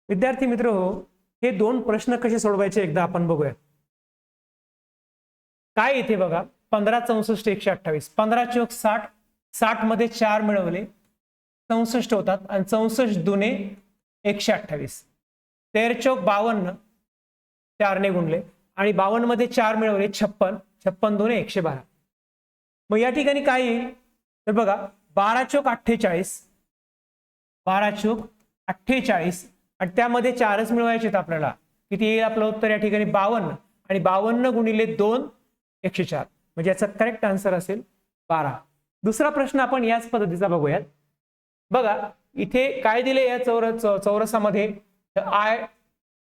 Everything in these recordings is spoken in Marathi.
विद्यार्थी मित्र हो, हे दोन प्रश्न कसे सोडवायचे एकदा आपण बघूया. काय इथे बघा 15 64 128 15 चौक 60 60 मध्ये 4 मिळवले 64 होतात आणि 64 दुने 128 13 चौक 52 4 ने गुणले आणि 52 मध्ये 4 मिळवले 56 56 दुने 112. मग या ठिकाणी काय येईल तर बघा 12 चौक 48 12 चौक 48 आणि त्यामध्ये 4च मिळवायचे आहेत आपल्याला. किती येईल आपलं उत्तर या ठिकाणी 52 आणि 52 गुणिले 2 104 म्हणजे याचा करेक्ट आन्सर असेल 12. दुसरा प्रश्न आपण याच पद्धतीचा बघूयात. बघा इथे काय दिले या चौरसामध्ये आय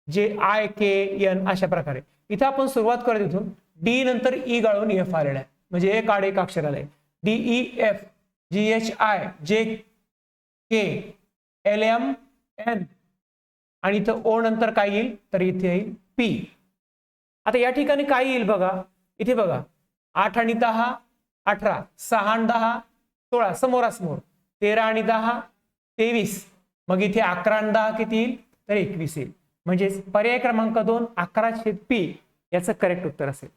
जे आय के एन अशा प्रकारे. इथे आपण सुरुवात करत इथून डी नंतर ई गाळून एफ आलेला आहे म्हणजे एक आड एक अक्षर आलंय. D E F G H I J K L M N आणि इथं ओ नंतर काय येईल तर इथे येईल पी. आता या ठिकाणी काय येईल बघा इथे बघा 8 आणि 10 18 6 आणि 10 16 समोरासमोर 13 आणि 10 23 मग इथे 11 आणि 10 किती येईल तर 21 येईल म्हणजे पर्याय क्रमांक 2 11/p याचं करेक्ट उत्तर असेल.